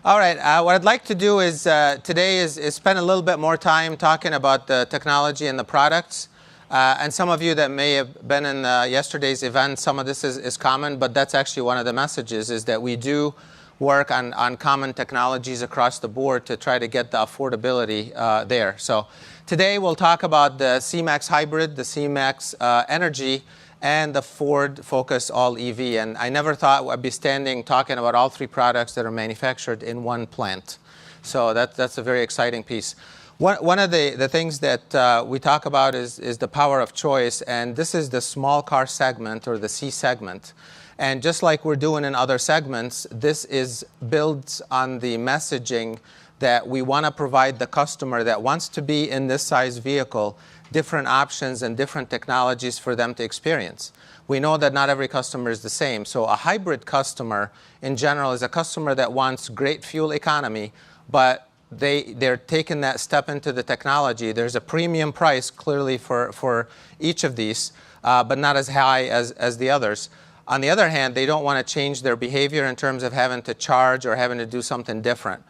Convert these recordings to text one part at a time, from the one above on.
All right. What I'd like to do is today is spend a little bit more time talking about the technology and the products. And some of you that may have been in yesterday's event, some of this is common, but that's actually one of the messages is that we do work on common technologies across the board to try to get the affordability there. So today we'll talk about the C-Max Hybrid, the C-Max Energy, and the Ford Focus All EV. And I never thought I'd be standing talking about all three products that are manufactured in one plant. So that's a very exciting piece. One of the things that we talk about is the power of choice. And this is the small car segment, or the C segment. And just like we're doing in other segments, this is built on the messaging that we want to provide the customer that wants to be in this size vehicle different options and different technologies for them to experience. We know that not every customer is the same. So a hybrid customer in general is a customer that wants great fuel economy, but they're taking that step into the technology. There's a premium price clearly for each of these, but not as high as the others. On the other hand, they don't want to change their behavior in terms of having to charge or having to do something different.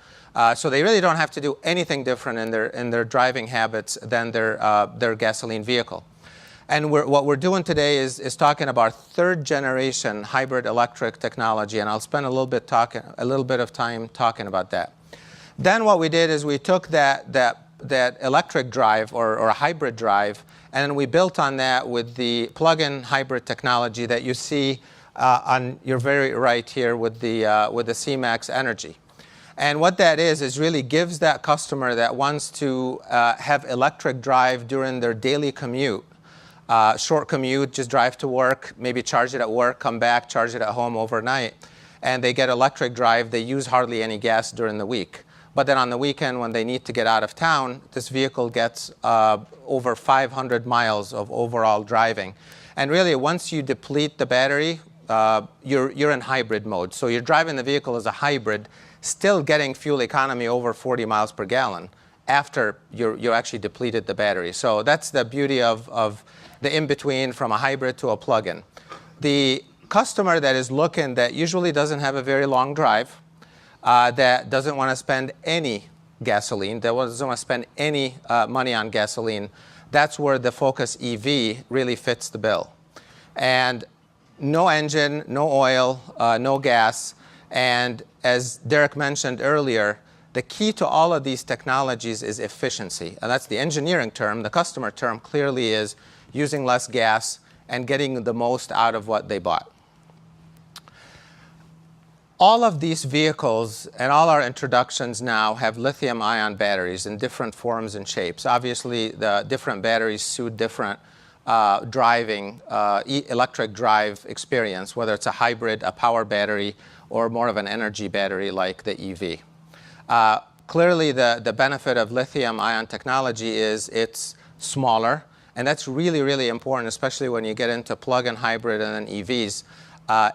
So they really don't have to do anything different in their driving habits than their gasoline vehicle. And what we're doing today is talking about third generation hybrid electric technology, and I'll spend a little bit of time talking about that. Then what we did is we took that electric drive or a hybrid drive, and then we built on that with the plug-in hybrid technology that you see on your very right here with the C-Max Energy. And what that is really gives that customer that wants to have electric drive during their daily commute, short commute, just drive to work, maybe charge it at work, come back, charge it at home overnight, and they get electric drive. They use hardly any gas during the week. But then on the weekend, when they need to get out of town, this vehicle gets over 500 miles of overall driving. And really, once you deplete the battery, you're in hybrid mode. So you're driving the vehicle as a hybrid, still getting fuel economy over 40 miles per gallon after you actually depleted the battery. So that's the beauty of the in-between from a hybrid to a plug-in. The customer that is looking, that usually doesn't have a very long drive, that doesn't want to spend any gasoline, that doesn't want to spend any money on gasoline, that's where the Focus EV really fits the bill. And no engine, no oil, no gas. And as Derek mentioned earlier, the key to all of these technologies is efficiency. And that's the engineering term. The customer term clearly is using less gas and getting the most out of what they bought. All of these vehicles and all our introductions now have lithium-ion batteries in different forms and shapes. Obviously, the different batteries suit different electric drive experience, whether it's a hybrid, a power battery, or more of an energy battery like the EV. Clearly, the benefit of lithium-ion technology is it's smaller, and that's really, really important, especially when you get into plug-in hybrid and then EVs.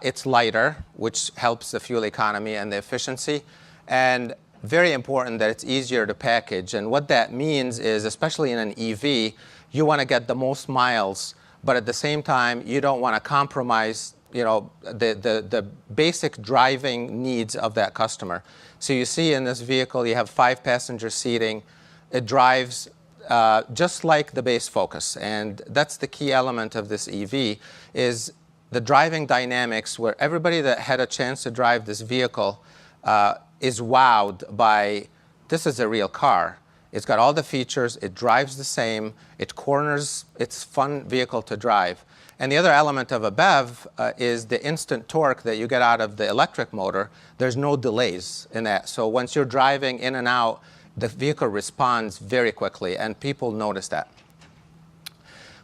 It's lighter, which helps the fuel economy and the efficiency, and very important that it's easier to package. And what that means is, especially in an EV, you want to get the most miles, but at the same time, you don't want to compromise the basic driving needs of that customer. So you see in this vehicle, you have 5-passenger seating. It drives just like the base Focus. And that's the key element of this EV, is the driving dynamics, where everybody that had a chance to drive this vehicle is wowed by, this is a real car. It's got all the features. It drives the same. It corners. It's a fun vehicle to drive. And the other element of a BEV is the instant torque that you get out of the electric motor. There's no delays in that. So once you're driving in and out, the vehicle responds very quickly, and people notice that.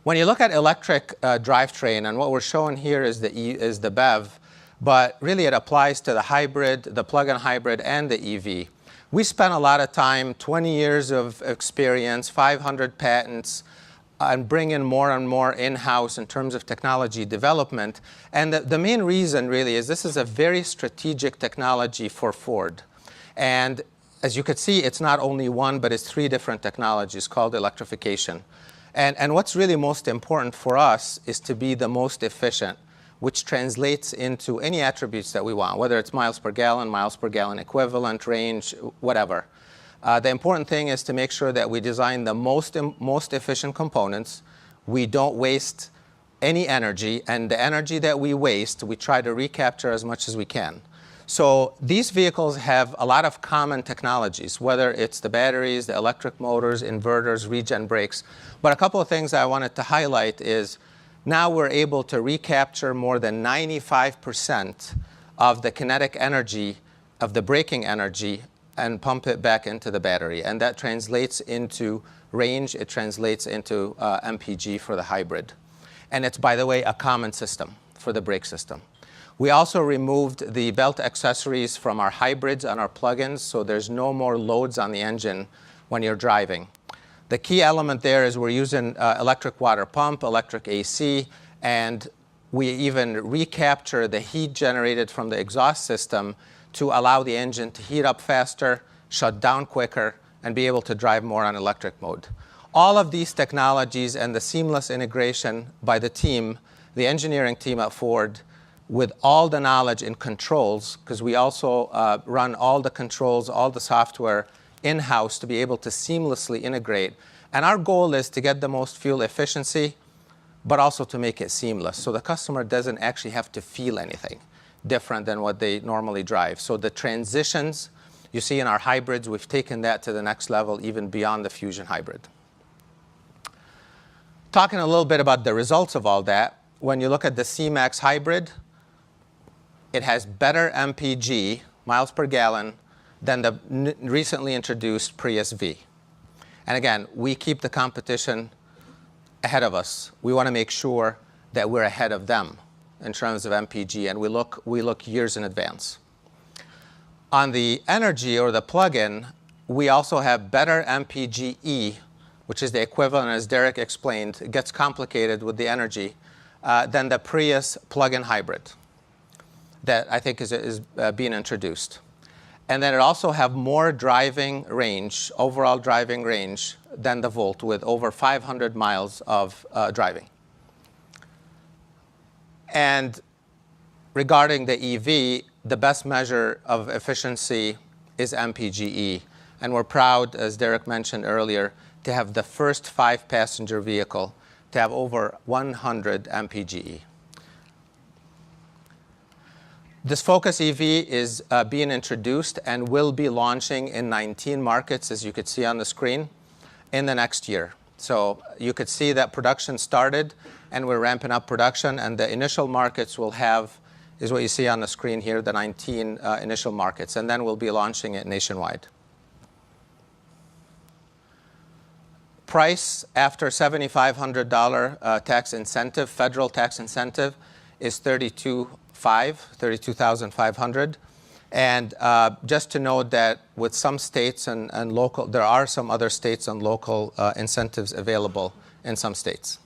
When you look at electric drivetrain, and what we're showing here is the BEV, but really it applies to the hybrid, the plug-in hybrid, and the EV. We spent a lot of time, 20 years of experience, 500 patents, and bringing more and more in-house in terms of technology development. And the main reason really is this is a very strategic technology for Ford. And as you could see, it's not only one, but it's 3 different technologies called electrification. And what's really most important for us is to be the most efficient. which translates into any attributes that we want, whether it's miles per gallon equivalent, range, whatever. The important thing is to make sure that we design the most efficient components. We don't waste any energy, and the energy that we waste, we try to recapture as much as we can. So these vehicles have a lot of common technologies, whether it's the batteries, the electric motors, inverters, regen brakes. But a couple of things I wanted to highlight is now we're able to recapture more than 95% of the kinetic energy, of the braking energy, and pump it back into the battery. And that translates into range. It translates into MPG for the hybrid. And it's, by the way, a common system for the brake system. We also removed the belt accessories from our hybrids and our plug-ins, so there's no more loads on the engine when you're driving. The key element there is we're using electric water pump, electric AC, and we even recapture the heat generated from the exhaust system to allow the engine to heat up faster, shut down quicker, and be able to drive more on electric mode. All of these technologies and the seamless integration by the team, the engineering team at Ford, with all the knowledge in controls, because we also run all the controls, all the software in-house to be able to seamlessly integrate. And our goal is to get the most fuel efficiency, but also to make it seamless, so the customer doesn't actually have to feel anything different than what they normally drive. So the transitions you see in our hybrids, we've taken that to the next level, even beyond the Fusion hybrid. Talking a little bit about the results of all that, when you look at the C-Max hybrid, it has better MPG, miles per gallon, than the recently introduced Prius V. And again, we keep the competition ahead of us. We want to make sure that we're ahead of them in terms of MPG, and we look years in advance. On the energy or the plug-in, we also have better MPGe, which is the equivalent, as Derek explained. It gets complicated with the energy, than the Prius plug-in hybrid that I think is being introduced. And then it also have more driving range, overall driving range, than the Volt, with over 500 miles of driving. And regarding the EV, the best measure of efficiency is MPGe. And we're proud, as Derek mentioned earlier, to have the first 5-passenger vehicle to have over 100 MPGe. This Focus EV is being introduced and will be launching in 19 markets, as you could see on the screen, in the next year. So you could see that production started, and we're ramping up production, and the initial markets will have, is what you see on the screen here, the 19 initial markets, and then we'll be launching it nationwide. Price after $7,500 tax incentive, federal tax incentive, is $32,500. And just to note that with some states and local, there are some other states and local incentives available in some states.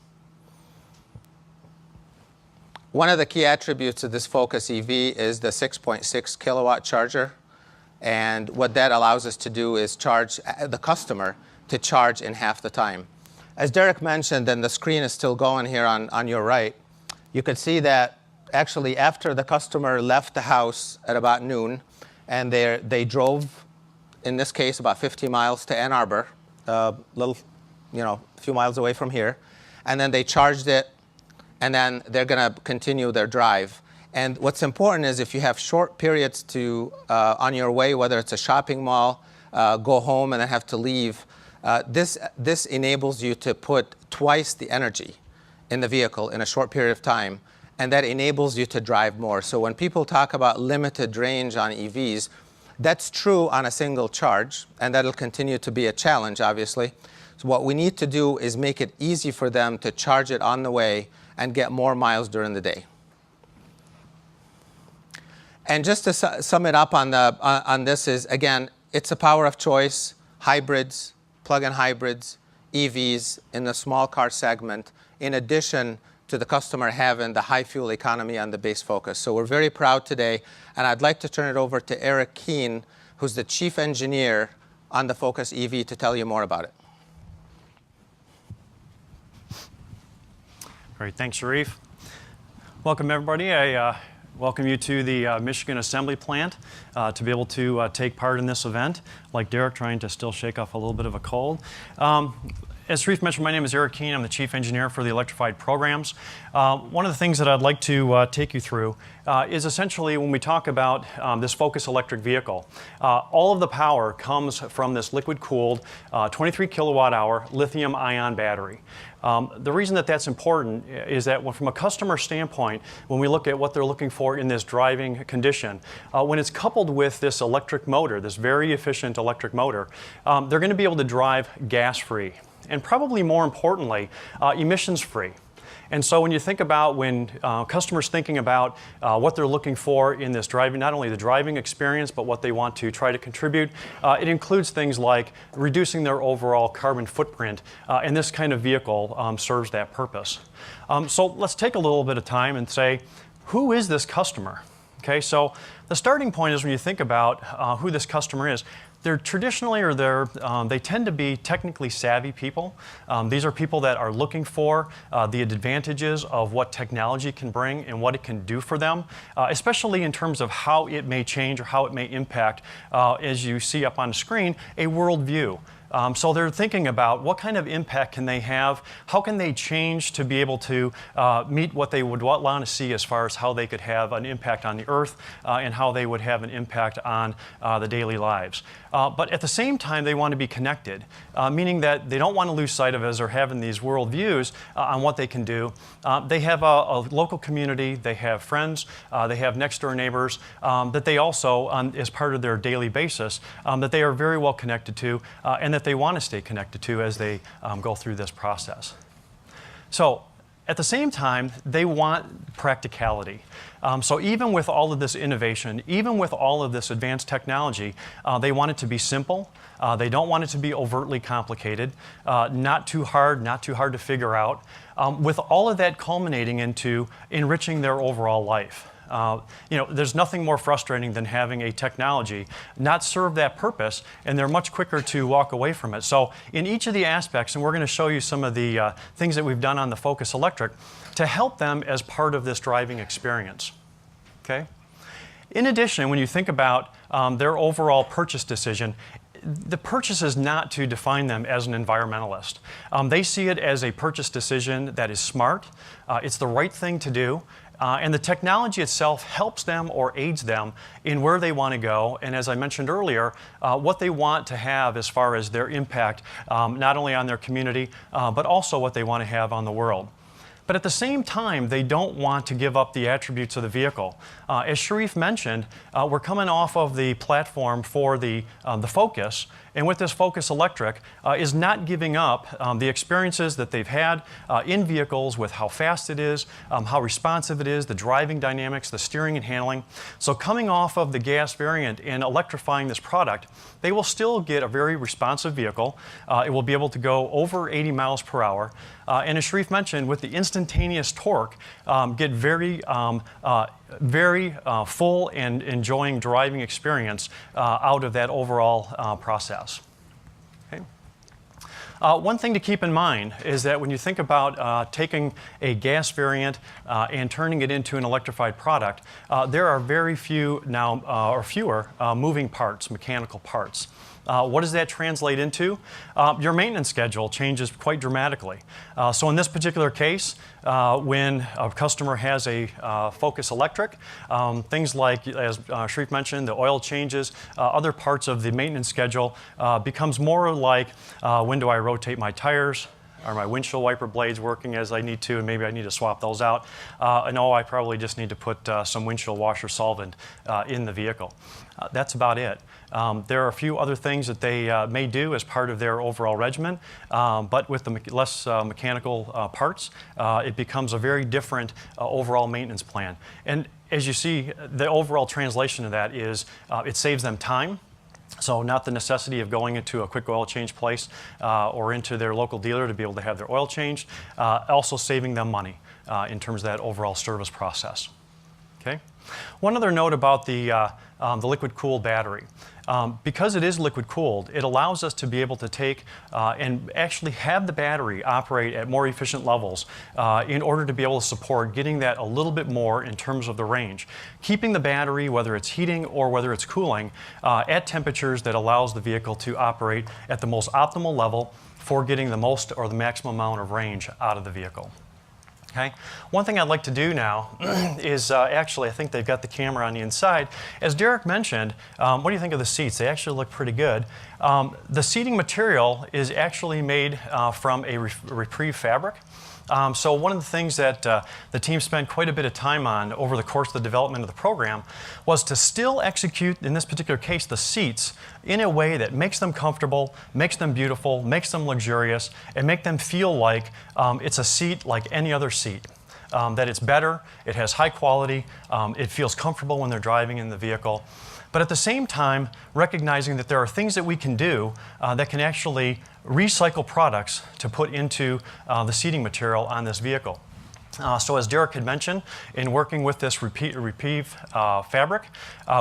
One of the key attributes of this Focus EV is the 6.6 kilowatt charger. And what that allows us to do is charge the customer to charge in half the time. As Derek mentioned, and the screen is still going here on your right, you could see that actually after the customer left the house at about noon, and they drove, in this case, about 50 miles to Ann Arbor, a few miles away from here, and then they charged it, and then they're going to continue their drive. And what's important is if you have short periods to on your way, whether it's a shopping mall, go home and then have to leave, this enables you to put twice the energy in the vehicle in a short period of time, and that enables you to drive more. So when people talk about limited range on EVs, that's true on a single charge, and that'll continue to be a challenge, obviously. So what we need to do is make it easy for them to charge it on the way and get more miles during the day. And just to sum it up on this is, again, it's a power of choice, hybrids, plug-in hybrids, EVs in the small car segment, in addition to the customer having the high fuel economy on the base Focus. So we're very proud today, and I'd like to turn it over to Eric Keene, who's the chief engineer on the Focus EV, to tell you more about it. Great, thanks, Sharif. Welcome, everybody. I welcome you to the Michigan Assembly Plant to be able to take part in this event. Like Derek, trying to still shake off a little bit of a cold. As Sharif mentioned, my name is Eric Keene. I'm the Chief Engineer for the Electrified Programs. One of the things that I'd like to take you through is essentially when we talk about this Focus electric vehicle, all of the power comes from this liquid-cooled 23 kilowatt-hour lithium-ion battery. The reason that that's important is that from a customer standpoint, when we look at what they're looking for in this driving condition, when it's coupled with this electric motor, this very efficient electric motor, they're going to be able to drive gas-free. And probably more importantly, emissions-free. And so when you think about when customers thinking about what they're looking for in this driving, not only the driving experience, but what they want to try to contribute, it includes things like reducing their overall carbon footprint, and this kind of vehicle serves that purpose. So let's take a little bit of time and say, who is this customer? Okay, so the starting point is when you think about who this customer is, they're traditionally, or they tend to be technically savvy people. These are people that are looking for the advantages of what technology can bring and what it can do for them, especially in terms of how it may change or how it may impact, as you see up on the screen, a worldview. So they're thinking about what kind of impact can they have, how can they change to be able to meet what they would want to see as far as how they could have an impact on the earth and how they would have an impact on the daily lives. But at the same time, they want to be connected, meaning that they don't want to lose sight of as they're having these world views on what they can do. They have a local community, they have friends, they have next door neighbors that they also, as part of their daily basis, that they are very well connected to and that they want to stay connected to as they go through this process. So at the same time, they want practicality. So even with all of this innovation, even with all of this advanced technology, they want it to be simple. They don't want it to be overtly complicated, not too hard to figure out, with all of that culminating into enriching their overall life. There's nothing more frustrating than having a technology not serve that purpose, and they're much quicker to walk away from it. So in each of the aspects, and we're going to show you some of the things that we've done on the Focus Electric to help them as part of this driving experience. Okay? In addition, when you think about their overall purchase decision, the purchase is not to define them as an environmentalist. They see it as a purchase decision that is smart. It's the right thing to do. And the technology itself helps them or aids them in where they want to go, and as I mentioned earlier, what they want to have as far as their impact, not only on their community, but also what they want to have on the world. But at the same time, they don't want to give up the attributes of the vehicle. As Sharif mentioned, we're coming off of the platform for the Focus, and with this Focus Electric is not giving up the experiences that they've had in vehicles with how fast it is, how responsive it is, the driving dynamics, the steering and handling. So coming off of the gas variant and electrifying this product, they will still get a very responsive vehicle. It will be able to go over 80 miles per hour. And as Sharif mentioned, with the instantaneous torque, get very full and enjoying driving experience out of that overall process. Okay. One thing to keep in mind is that when you think about taking a gas variant and turning it into an electrified product, there are very few now, or fewer, moving parts, mechanical parts. What does that translate into? Your maintenance schedule changes quite dramatically. So in this particular case, when a customer has a Focus Electric, things like, as Sharif mentioned, the oil changes, other parts of the maintenance schedule becomes more like when do I rotate my tires? Are my windshield wiper blades working as I need to, and maybe I need to swap those out? No, I probably just need to put some windshield washer solvent in the vehicle. That's about it. There are a few other things that they may do as part of their overall regimen, but with the less mechanical parts, it becomes a very different overall maintenance plan. And as you see, the overall translation of that is it saves them time. So not the necessity of going into a quick oil change place or into their local dealer to be able to have their oil changed, also saving them money in terms of that overall service process. Okay. One other note about the the liquid-cooled battery. Because it is liquid-cooled, it allows us to be able to take and actually have the battery operate at more efficient levels in order to be able to support getting that a little bit more in terms of the range. Keeping the battery, whether it's heating or whether it's cooling, at temperatures that allows the vehicle to operate at the most optimal level for getting the most or the maximum amount of range out of the vehicle. Okay. One thing I'd like to do now is actually, I think they've got the camera on the inside. As Derek mentioned, what do you think of the seats? They actually look pretty good. The seating material is actually made from a Repreve fabric. So one of the things that the team spent quite a bit of time on over the course of the development of the program was to still execute, in this particular case, the seats in a way that makes them comfortable, makes them beautiful, makes them luxurious, and make them feel like it's a seat like any other seat. That it's better, it has high quality, it feels comfortable when they're driving in the vehicle. But at the same time, recognizing that there are things that we can do that can actually recycle products to put into the seating material on this vehicle. So as Derek had mentioned, in working with this Repreve fabric,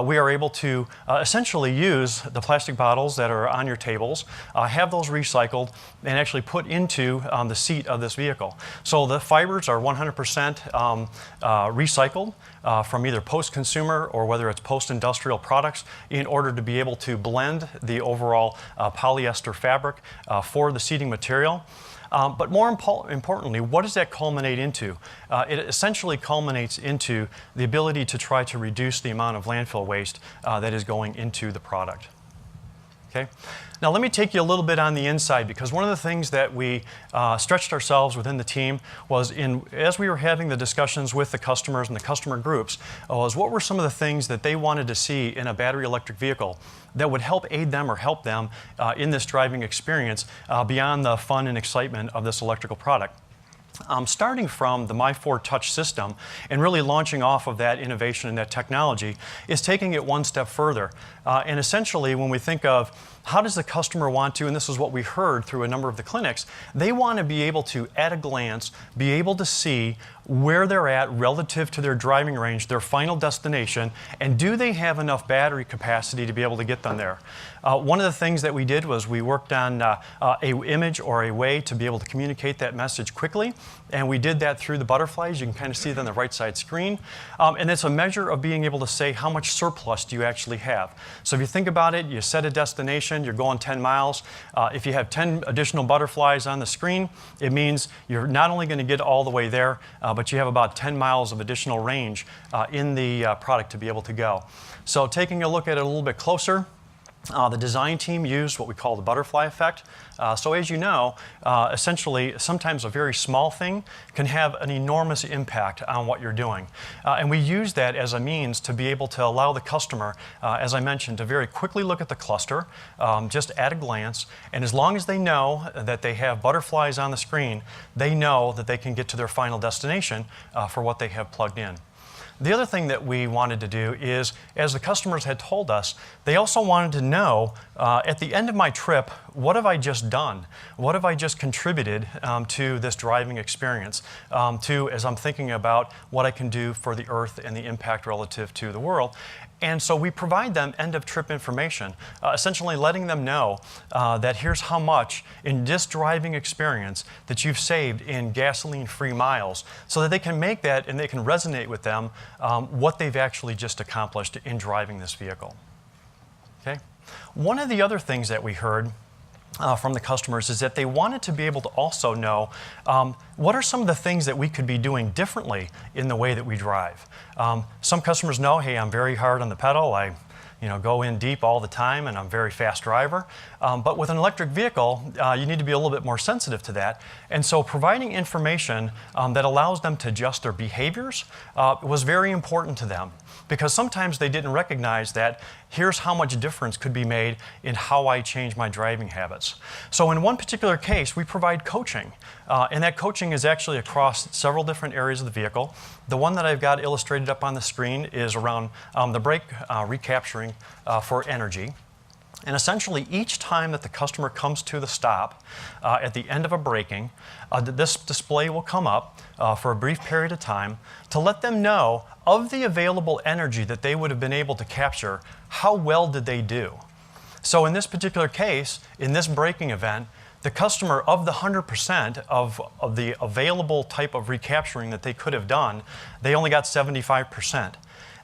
we are able to essentially use the plastic bottles that are on your tables, have those recycled, and actually put into the seat of this vehicle. So the fibers are 100% recycled from either post-consumer or whether it's post-industrial products in order to be able to blend the overall polyester fabric for the seating material. But more importantly, what does that culminate into? It essentially culminates into the ability to try to reduce the amount of landfill waste that is going into the product. Okay? Now let me take you a little bit on the inside, because one of the things that we stretched ourselves within the team was as we were having the discussions with the customers and the customer groups, was what were some of the things that they wanted to see in a battery electric vehicle that would help aid them or help them in this driving experience beyond the fun and excitement of this electrical product. Starting from the My4 Touch system and really launching off of that innovation and that technology is taking it one step further. And essentially, when we think of how does the customer want to, and this is what we heard through a number of the clinics, they want to be able to, at a glance, be able to see where they're at relative to their driving range, their final destination, and do they have enough battery capacity to be able to get them there. One of the things that we did was we worked on an image or a way to be able to communicate that message quickly, and we did that through the butterflies. You can kind of see it on the right side screen. And it's a measure of being able to say how much surplus do you actually have. So if you think about it, you set a destination, you're going 10 miles. If you have 10 additional butterflies on the screen, it means you're not only going to get all the way there, but you have about 10 miles of additional range in the product to be able to go. So taking a look at it a little bit closer, the design team used what we call the butterfly effect. So as you know, essentially, sometimes a very small thing can have an enormous impact on what you're doing. And we use that as a means to be able to allow the customer, as I mentioned, to very quickly look at the cluster, just at a glance. And as long as they know that they have butterflies on the screen, they know that they can get to their final destination for what they have plugged in. The other thing that we wanted to do is, as the customers had told us, they also wanted to know, at the end of my trip, what have I just done? What have I just contributed to this driving experience, as I'm thinking about what I can do for the Earth and the impact relative to the world. And so we provide them end-of-trip information, essentially letting them know that here's how much in this driving experience that you've saved in gasoline-free miles, so that they can make that and they can resonate with them what they've actually just accomplished in driving this vehicle. Okay? One of the other things that we heard from the customers is that they wanted to be able to also know what are some of the things that we could be doing differently in the way that we drive. Some customers know, hey, I'm very hard on the pedal. I go in deep all the time, and I'm a very fast driver. But with an electric vehicle, you need to be a little bit more sensitive to that. And so providing information that allows them to adjust their behaviors was very important to them, because sometimes they didn't recognize that here's how much difference could be made in how I change my driving habits. So in one particular case, we provide coaching. And that coaching is actually across several different areas of the vehicle. The one that I've got illustrated up on the screen is around the brake recapturing for energy. And essentially, each time that the customer comes to the stop at the end of a braking, this display will come up for a brief period of time to let them know of the available energy that they would have been able to capture, how well did they do. So in this particular case, in this braking event, the customer, of the 100% of the available type of recapturing that they could have done, they only got 75%.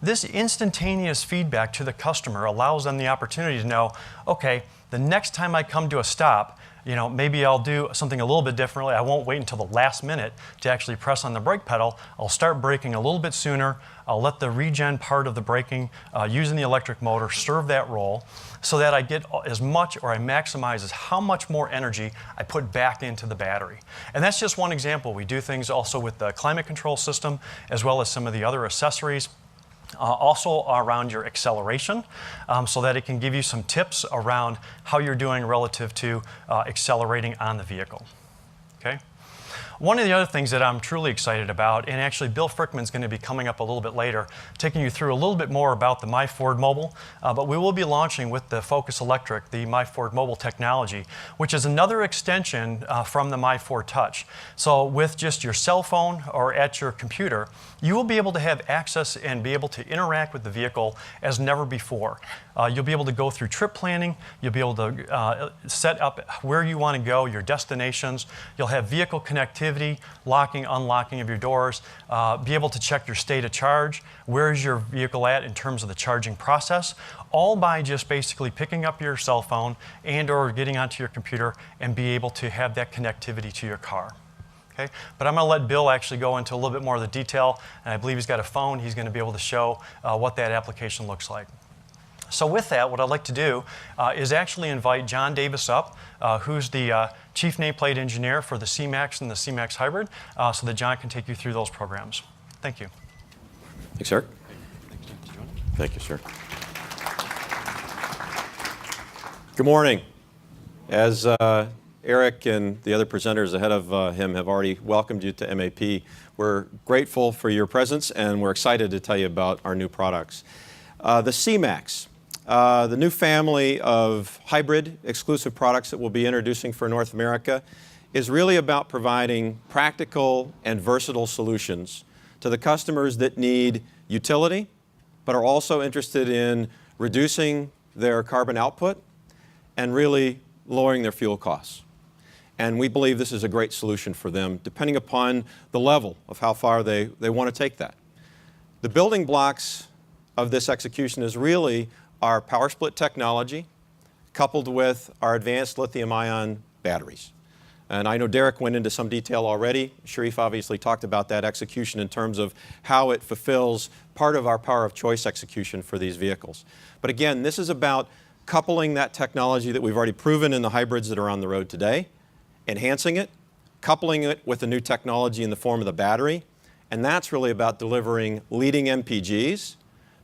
This instantaneous feedback to the customer allows them the opportunity to know, okay, the next time I come to a stop, maybe I'll do something a little bit differently. I won't wait until the last minute to actually press on the brake pedal. I'll start braking a little bit sooner. I'll let the regen part of the braking using the electric motor serve that role so that I get as much, or I maximize as how much more energy I put back into the battery. And that's just one example. We do things also with the climate control system as well as some of the other accessories. Also around your acceleration, so that it can give you some tips around how you're doing relative to accelerating on the vehicle. Okay? One of the other things that I'm truly excited about, and actually Bill Frickman's going to be coming up a little bit later, taking you through a little bit more about the MyFord Mobile, but we will be launching with the Focus Electric, the MyFord Mobile technology, which is another extension from the MyFord Touch. So with just your cell phone or at your computer, you will be able to have access and be able to interact with the vehicle as never before. You'll be able to go through trip planning. You'll be able to set up where you want to go, your destinations. You'll have vehicle connectivity, locking, unlocking of your doors, be able to check your state of charge, where is your vehicle at in terms of the charging process, all by just basically picking up your cell phone and or getting onto your computer and be able to have that connectivity to your car. Okay? But I'm going to let Bill actually go into a little bit more of the detail, and I believe he's got a phone. He's going to be able to show what that application looks like. So with that, what I'd like to do is actually invite John Davis up, who's the Chief Nameplate Engineer for the C-Max and the C-Max Hybrid, so that John can take you through those programs. Thank you. Thanks, Eric. Thank you, sir. Good morning. As Eric and the other presenters ahead of him have already welcomed you to MAP, we're grateful for your presence, and we're excited to tell you about our new products. The C-Max. The new family of hybrid exclusive products that we'll be introducing for North America is really about providing practical and versatile solutions to the customers that need utility, but are also interested in reducing their carbon output and really lowering their fuel costs. And we believe this is a great solution for them, depending upon the level of how far they want to take that. The building blocks of this execution is really our power split technology coupled with our advanced lithium-ion batteries. And I know Derek went into some detail already. Sharif obviously talked about that execution in terms of how it fulfills part of our power of choice execution for these vehicles. But again, this is about coupling that technology that we've already proven in the hybrids that are on the road today, enhancing it, coupling it with the new technology in the form of the battery, and that's really about delivering leading MPGs,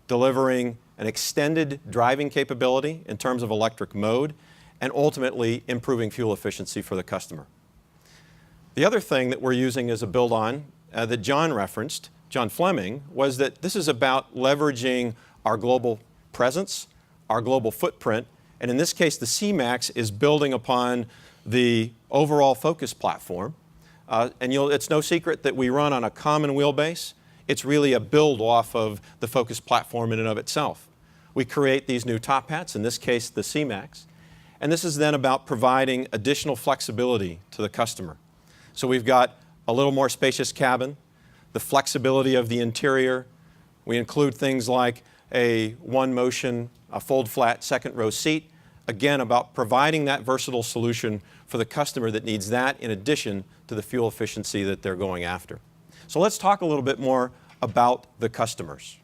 delivering an extended driving capability in terms of electric mode, and ultimately improving fuel efficiency for the customer. The other thing that we're using as a build-on that John referenced, John Fleming, was that this is about leveraging our global presence, our global footprint, and in this case the C-Max is building upon the overall Focus platform. And it's no secret that we run on a common wheelbase. It's really a build off of the Focus platform in and of itself. We create these new top hats, in this case the C-Max, and this is then about providing additional flexibility to the customer. So we've got a little more spacious cabin, the flexibility of the interior. We include things like a one-motion, a fold-flat second row seat, again about providing that versatile solution for the customer that needs that in addition to the fuel efficiency that they're going after. So let's talk a little bit more about the customers.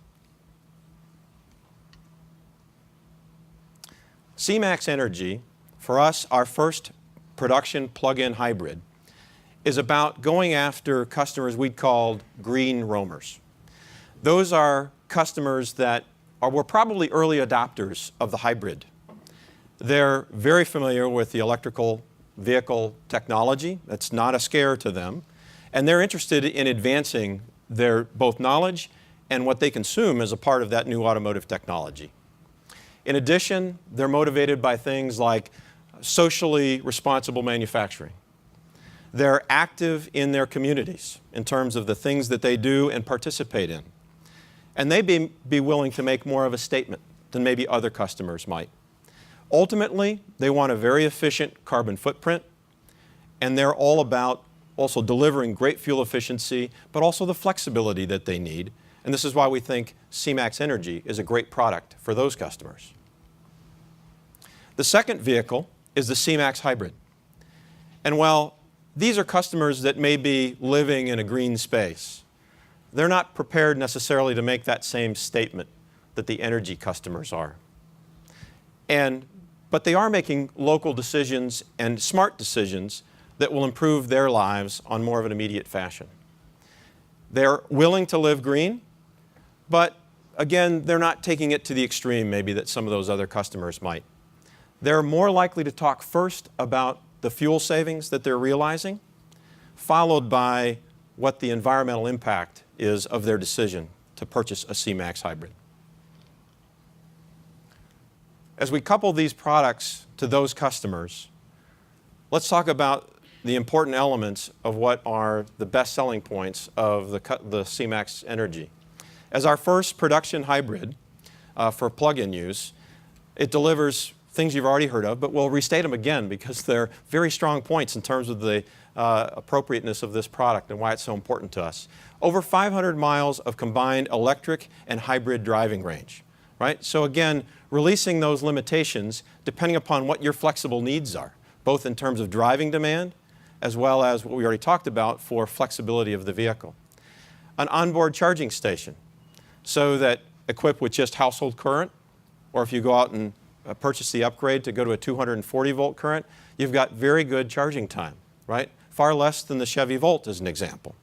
C-Max Energy, for us, our first production plug-in hybrid, is about going after customers we'd called green roamers. Those are customers that were probably early adopters of the hybrid. They're very familiar with the electrical vehicle technology. That's not a scare to them. And they're interested in advancing their both knowledge and what they consume as a part of that new automotive technology. In addition, they're motivated by things like socially responsible manufacturing. They're active in their communities in terms of the things that they do and participate in. And they be willing to make more of a statement than maybe other customers might. Ultimately, they want a very efficient carbon footprint, and they're all about also delivering great fuel efficiency, but also the flexibility that they need. And this is why we think C-Max Energy is a great product for those customers. The second vehicle is the C-Max Hybrid. And while these are customers that may be living in a green space, they're not prepared necessarily to make that same statement that the energy customers are. But they are making local decisions and smart decisions that will improve their lives on more of an immediate fashion. They're willing to live green, but again, they're not taking it to the extreme maybe that some of those other customers might. They're more likely to talk first about the fuel savings that they're realizing, followed by what the environmental impact is of their decision to purchase a C-Max Hybrid. As we couple these products to those customers, let's talk about the important elements of what are the best selling points of the C-Max Energy. As our first production hybrid for plug-in use, it delivers things you've already heard of, but we'll restate them again because they're very strong points in terms of the appropriateness of this product and why it's so important to us. Over 500 miles of combined electric and hybrid driving range, right? So again, releasing those limitations depending upon what your flexible needs are, both in terms of driving demand as well as what we already talked about for flexibility of the vehicle. An onboard charging station, so that equipped with just household current, or if you go out and purchase the upgrade to go to a 240 volt current, you've got very good charging time, right? Far less than the Chevy Volt as an example.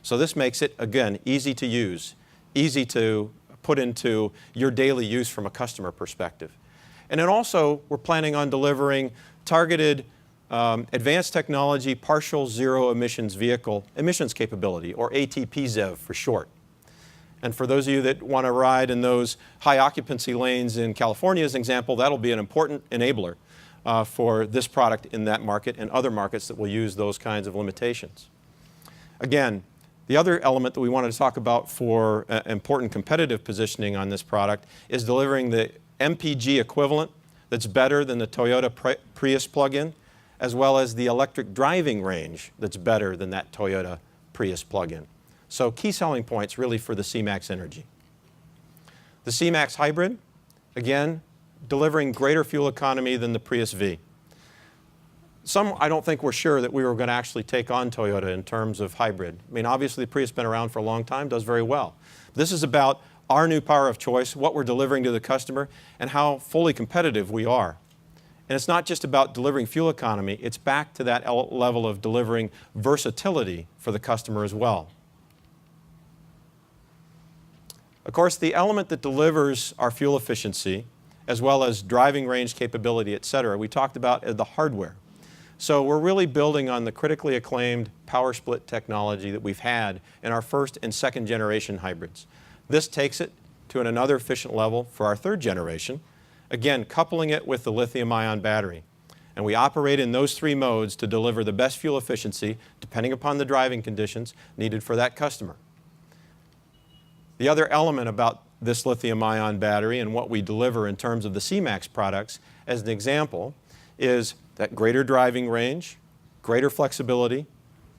So this makes it, again, easy to use, easy to put into your daily use from a customer perspective. And then also, we're planning on delivering targeted advanced technology partial zero emissions vehicle emissions capability, or ATP-ZEV for short. And for those of you that want to ride in those high occupancy lanes in California as an example, that'll be an important enabler for this product in that market and other markets that will use those kinds of limitations. Again, the other element that we wanted to talk about for important competitive positioning on this product is delivering the MPG equivalent that's better than the Toyota Prius plug-in, as well as the electric driving range that's better than that Toyota Prius plug-in. So key selling points really for the C-Max Energy. The C-Max Hybrid, again, delivering greater fuel economy than the Prius V. Some, I don't think, were sure that we were going to actually take on Toyota in terms of hybrid. I mean, obviously, the Prius has been around for a long time, does very well. This is about our new power of choice, what we're delivering to the customer, and how fully competitive we are. And it's not just about delivering fuel economy, it's back to that level of delivering versatility for the customer as well. Of course, the element that delivers our fuel efficiency, as well as driving range capability, et cetera, we talked about the hardware. So we're really building on the critically acclaimed power split technology that we've had in our first and second generation hybrids. This takes it to another efficient level for our third generation, again, coupling it with the lithium-ion battery. And we operate in those three modes to deliver the best fuel efficiency, depending upon the driving conditions needed for that customer. The other element about this lithium-ion battery and what we deliver in terms of the C-Max products, as an example, is that greater driving range, greater flexibility,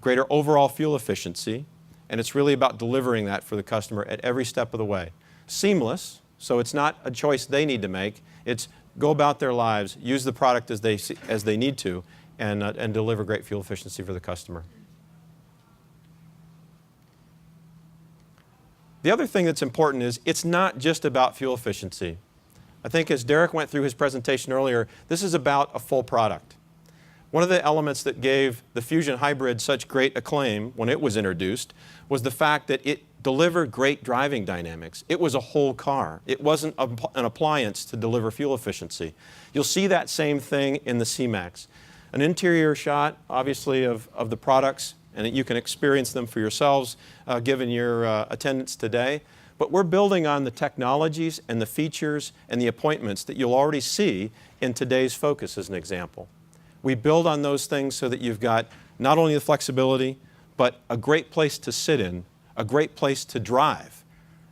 greater overall fuel efficiency, and it's really about delivering that for the customer at every step of the way. Seamless, so it's not a choice they need to make, it's go about their lives, use the product as they need to, and deliver great fuel efficiency for the customer. The other thing that's important is it's not just about fuel efficiency. I think as Derek went through his presentation earlier, this is about a full product. One of the elements that gave the Fusion Hybrid such great acclaim when it was introduced was the fact that it delivered great driving dynamics. It was a whole car. It wasn't an appliance to deliver fuel efficiency. You'll see that same thing in the C-Max. An interior shot, obviously, of the products, and you can experience them for yourselves given your attendance today. but we're building on the technologies and the features and the appointments that you'll already see in today's Focus as an example. We build on those things so that you've got not only the flexibility, but a great place to sit in, a great place to drive,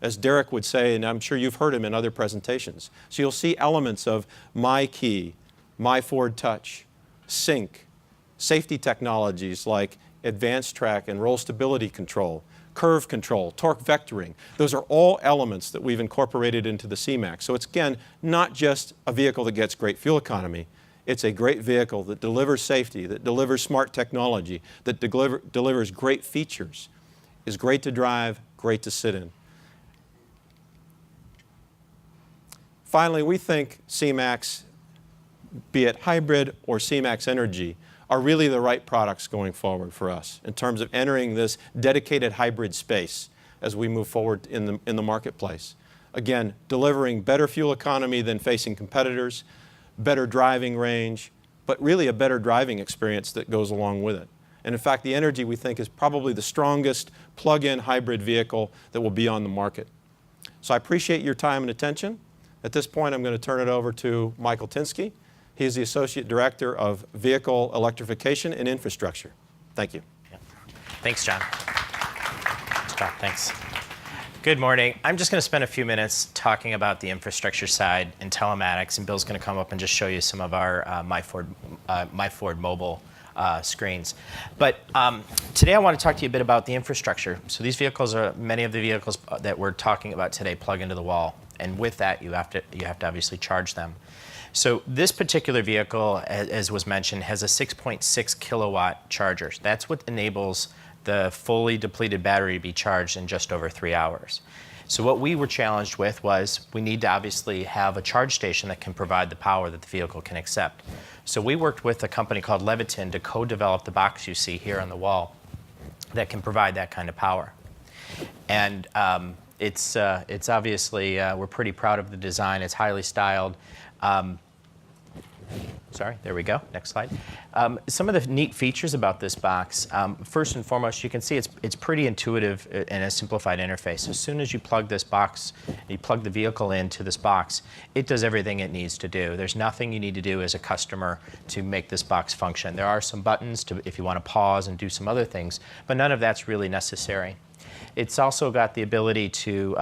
as Derek would say, and I'm sure you've heard him in other presentations. So you'll see elements of My Key, My Ford Touch, Sync, safety technologies like advanced track and roll stability control, curve control, torque vectoring. Those are all elements that we've incorporated into the C-Max. So it's, again, not just a vehicle that gets great fuel economy. It's a great vehicle that delivers safety, that delivers smart technology, that delivers great features, is great to drive, great to sit in. Finally, we think C-Max, be it hybrid or C-Max Energy, are really the right products going forward for us in terms of entering this dedicated hybrid space as we move forward in the marketplace. Again, delivering better fuel economy than facing competitors, better driving range, but really a better driving experience that goes along with it. And in fact, the Energy, we think, is probably the strongest plug-in hybrid vehicle that will be on the market. So I appreciate your time and attention. At this point, I'm going to turn it over to Michael Tinsky. He is the Associate Director of Vehicle Electrification and Infrastructure. Thank you. Yeah. Thanks, John. Good job. Thanks. Good morning. I'm just going to spend a few minutes talking about the infrastructure side and telematics, and Bill's going to come up and just show you some of our My Ford mobile screens. But today I want to talk to you a bit about the infrastructure. So these vehicles are, many of the vehicles that we're talking about today plug into the wall, and with that you have to obviously charge them. So this particular vehicle, as was mentioned, has a 6.6 kilowatt charger. That's what enables the fully depleted battery to be charged in just over 3 hours. So what we were challenged with was we need to obviously have a charge station that can provide the power that the vehicle can accept. So we worked with a company called Leviton to co-develop the box you see here on the wall that can provide that kind of power. And it's obviously, we're pretty proud of the design. It's highly styled. Sorry, there we go. Next slide. Some of the neat features about this box, first and foremost, you can see it's pretty intuitive and a simplified interface. As soon as you plug this box, you plug the vehicle into this box, it does everything it needs to do. There's nothing you need to do as a customer to make this box function. There are some buttons if you want to pause and do some other things, but none of that's really necessary. It's also got the ability to,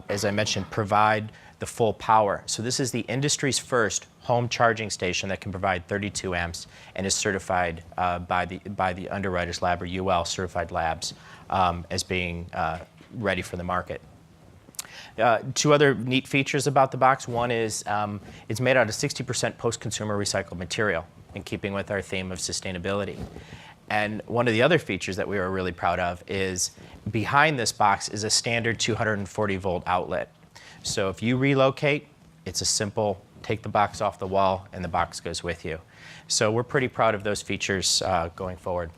as I mentioned, provide the full power. So this is the industry's first home charging station that can provide 32 amps and is certified by the Underwriters Lab, or UL certified labs, as being ready for the market. Two other neat features about the box. One is it's made out of 60% post-consumer recycled material, in keeping with our theme of sustainability. And one of the other features that we were really proud of is behind this box is a standard 240 volt outlet. So if you relocate, it's a simple take the box off the wall and the box goes with you. So we're pretty proud of those features going forward.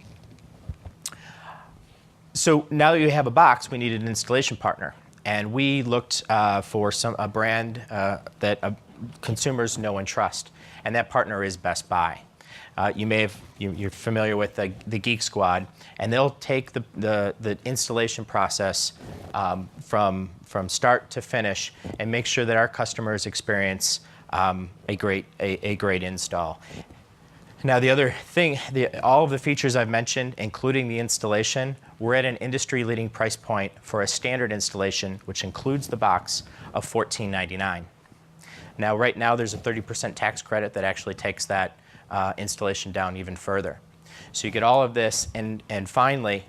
So now that you have a box, we needed an installation partner. And we looked for a brand that consumers know and trust. And that partner is Best Buy. You're familiar with the Geek Squad, and they'll take the installation process from start to finish and make sure that our customers experience a great install. Now the other thing, all of the features I've mentioned, including the installation, we're at an industry-leading price point for a standard installation, which includes the box, of $14.99. Now right now there's a 30% tax credit that actually takes that installation down even further. So you get all of this, and finally,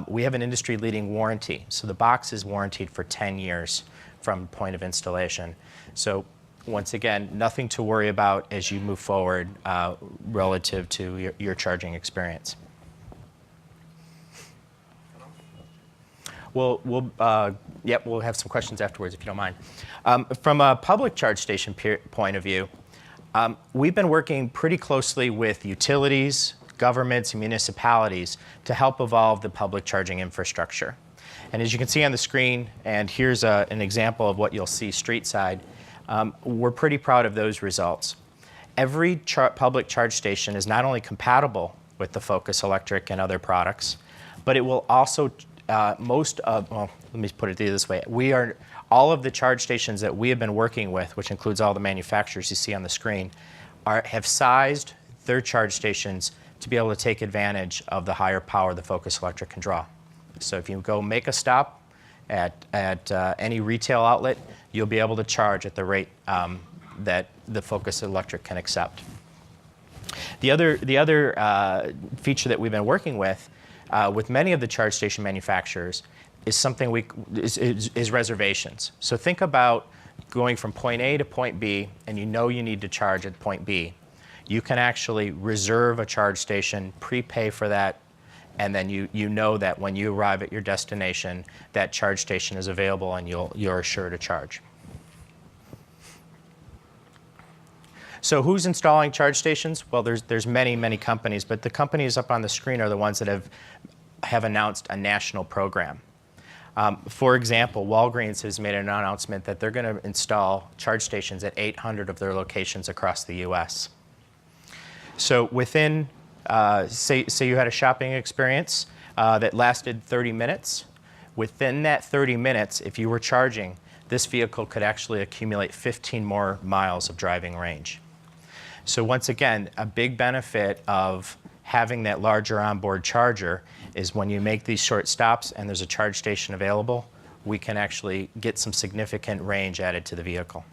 we have an industry-leading warranty. So the box is warranted for 10 years from point of installation. So once again, nothing to worry about as you move forward relative to your charging experience. We'll have some questions afterwards if you don't mind. From a public charge station point of view, we've been working pretty closely with utilities, governments, and municipalities to help evolve the public charging infrastructure. And as you can see on the screen, and here's an example of what you'll see street side, we're pretty proud of those results. Every public charge station is not only compatible with the Focus Electric and other products, but it will also well, let me put it this way. All of the charge stations that we have been working with, which includes all the manufacturers you see on the screen, have sized their charge stations to be able to take advantage of the higher power the Focus Electric can draw. So if you go make a stop at any retail outlet, you'll be able to charge at the rate that the Focus Electric can accept. The other feature that we've been working with many of the charge station manufacturers is something is reservations. So think about going from point A to point B, and you know you need to charge at point B. You can actually reserve a charge station, prepay for that, and then you know that when you arrive at your destination, that charge station is available and you're assured a charge. So who's installing charge stations? Well, there's many companies, but the companies up on the screen are the ones that have announced a national program. For example, Walgreens has made an announcement that they're going to install charge stations at 800 of their locations across the US. So within, say you had a shopping experience that lasted 30 minutes, within that 30 minutes, if you were charging, this vehicle could actually accumulate 15 more miles of driving range. So once again, a big benefit of having that larger onboard charger is when you make these short stops and there's a charge station available, we can actually get some significant range added to the vehicle.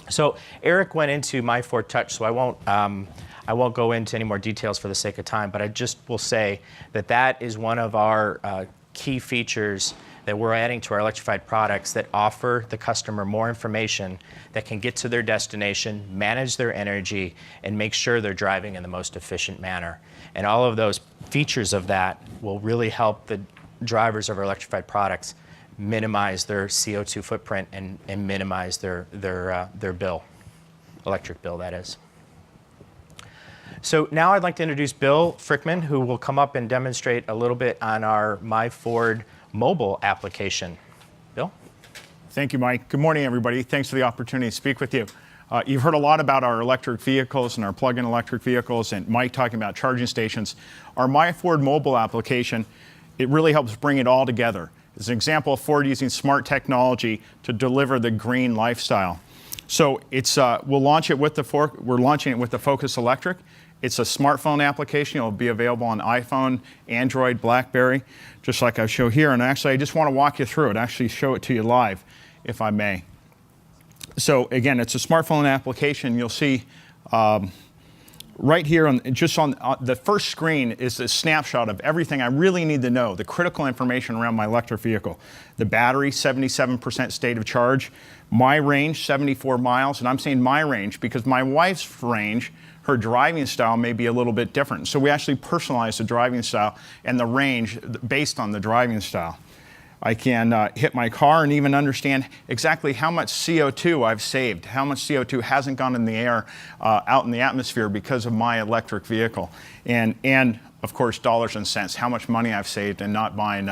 So Eric went into My Ford Touch, so I won't go into any more details for the sake of time, but I just will say that that is one of our key features that we're adding to our electrified products that offer the customer more information that can get to their destination, manage their energy, and make sure they're driving in the most efficient manner. And all of those features of that will really help the drivers of our electrified products minimize their CO2 footprint and minimize their bill, electric bill, that is. So now I'd like to introduce Bill Frickman, who will come up and demonstrate a little bit on our My Ford mobile application. Bill? Thank you, Mike. Good morning, everybody. Thanks for the opportunity to speak with you. You've heard a lot about our electric vehicles and our plug-in electric vehicles, and Mike talking about charging stations. Our My Ford mobile application, it really helps bring it all together. It's an example of Ford using smart technology to deliver the green lifestyle. So it's we're launching it with the Focus Electric. It's a smartphone application. It'll be available on iPhone, Android, BlackBerry, just like I show here. And actually, I just want to walk you through it, actually show it to you live, if I may. So again, it's a smartphone application. You'll see right here, on the first screen is a snapshot of everything I really need to know, the critical information around my electric vehicle. The battery, 77% state of charge. My range, 74 miles. And I'm saying my range because my wife's range, her driving style may be a little bit different. So we actually personalize the driving style and the range based on the driving style. I can hit my car and even understand exactly how much CO2 I've saved, how much CO2 hasn't gone in the air, out in the atmosphere because of my electric vehicle. And of course, dollars and cents, how much money I've saved and not buying,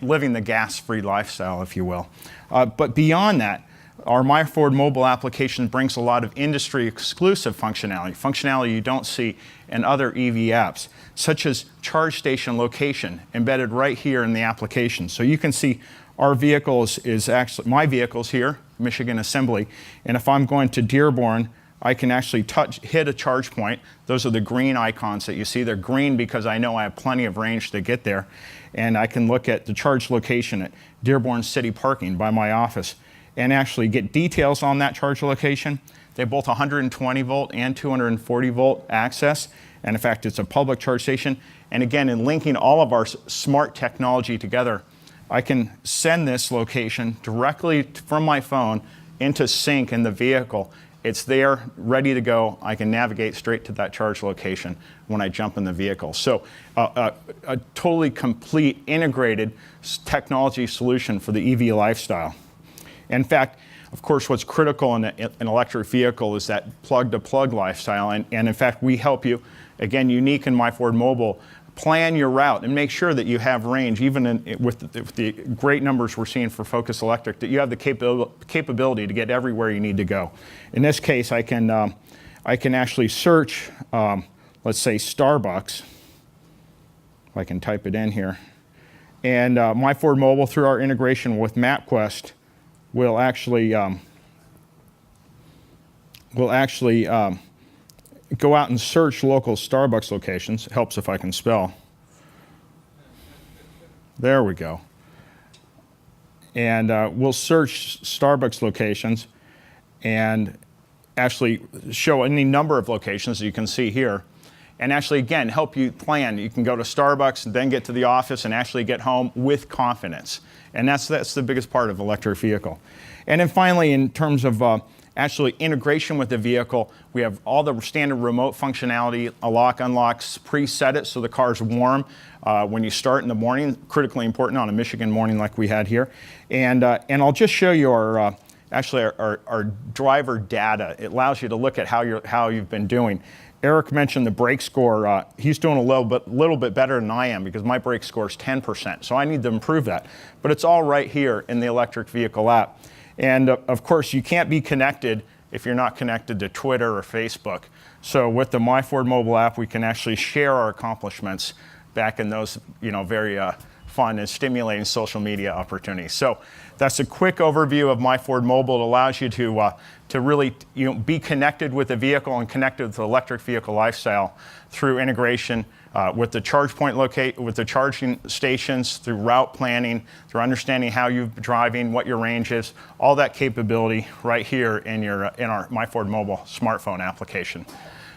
living the gas-free lifestyle, if you will. But beyond that, our My Ford mobile application brings a lot of industry-exclusive functionality you don't see in other EV apps, such as charge station location embedded right here in the application. So you can see our vehicles is actually, my vehicle's here, Michigan Assembly, and if I'm going to Dearborn, I can actually hit a charge point. Those are the green icons that you see. They're green because I know I have plenty of range to get there. And I can look at the charge location at Dearborn City Parking by my office and actually get details on that charge location. They have both 120 volt and 240 volt access. And in fact, it's a public charge station. And again, in linking all of our smart technology together, I can send this location directly from my phone into sync in the vehicle. It's there, ready to go. I can navigate straight to that charge location when I jump in the vehicle. So a totally complete, integrated technology solution for the EV lifestyle. In fact, of course, what's critical in an electric vehicle is that plug-to-plug lifestyle. And in fact, we help you, again, unique in My Ford Mobile, plan your route and make sure that you have range, even with the great numbers we're seeing for Focus Electric, that you have the capability to get everywhere you need to go. In this case, I can actually search, let's say, Starbucks. if I can type it in here. And My Ford Mobile, through our integration with MapQuest, will actually go out and search local Starbucks locations. It helps if I can spell. There we go. And we'll search Starbucks locations and actually show any number of locations that you can see here. And actually, again, help you plan. You can go to Starbucks and then get to the office and actually get home with confidence. And that's the biggest part of electric vehicle. And then finally, in terms of actually integration with the vehicle, we have all the standard remote functionality, a lock, unlocks, preset it so the car's warm when you start in the morning, critically important on a Michigan morning like we had here. And I'll just show you our driver data. It allows you to look at how you've been doing. Eric mentioned the brake score. He's doing a little bit better than I am because my brake score is 10%, so I need to improve that. But it's all right here in the electric vehicle app. And of course, you can't be connected if you're not connected to Twitter or Facebook. So with the My Ford mobile app, we can actually share our accomplishments back in those very fun and stimulating social media opportunities. So that's a quick overview of My Ford Mobile. It allows you to really be connected with the vehicle and connected with the electric vehicle lifestyle through integration with the charge point with the charging stations, through route planning, through understanding how you're driving, what your range is, all that capability right here in our My Ford Mobile smartphone application.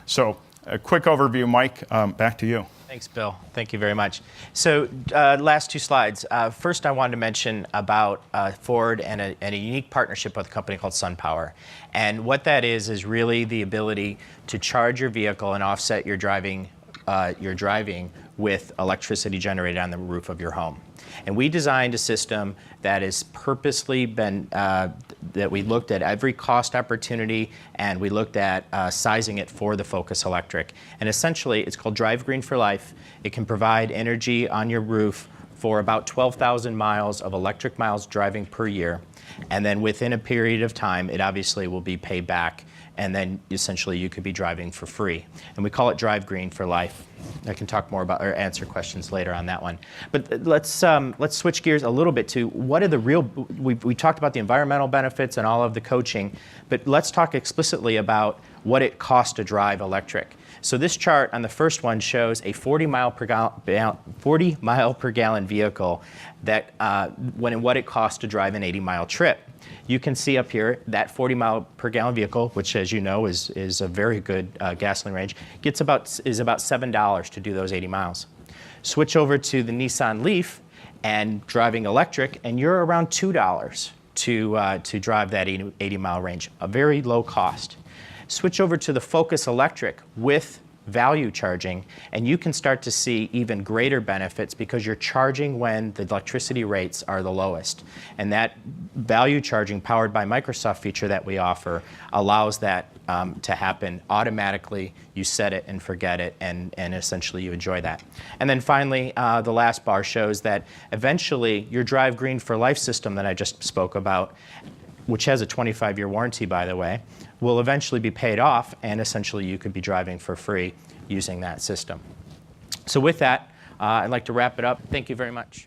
So a quick overview, Mike, back to you. Thanks, Bill. Thank you very much. So last two slides. First, I wanted to mention about Ford and a unique partnership with a company called SunPower. And what that is really the ability to charge your vehicle and offset your driving with electricity generated on the roof of your home. And we designed a system that is purposely been, that we looked at every cost opportunity and we looked at sizing it for the Focus Electric. And essentially, it's called Drive Green for Life. It can provide energy on your roof for about 12,000 miles of electric miles driving per year. And then within a period of time, it obviously will be paid back. And then essentially you could be driving for free. And we call it Drive Green for Life. I can talk more about or answer questions later on that one. But let's switch gears a little bit to what are the real, we talked about the environmental benefits and all of the coaching, but let's talk explicitly about what it costs to drive electric. So this chart on the first one shows a 40 mile per gallon vehicle that what it costs to drive an 80-mile trip. You can see up here that 40 mile per gallon vehicle, which as you know is a very good gasoline range, is about $7 to do those 80 miles. Switch over to the Nissan Leaf and driving electric, and you're around $2 to drive that 80 mile range, a very low cost. Switch over to the Focus Electric with value charging, and you can start to see even greater benefits because you're charging when the electricity rates are the lowest. And that value charging powered by Microsoft feature that we offer allows that to happen automatically. You set it and forget it, and essentially you enjoy that. And then finally, the last bar shows that eventually your Drive Green for Life system that I just spoke about, which has a 25-year warranty, by the way, will eventually be paid off, and essentially you could be driving for free using that system. So with that, I'd like to wrap it up. Thank you very much.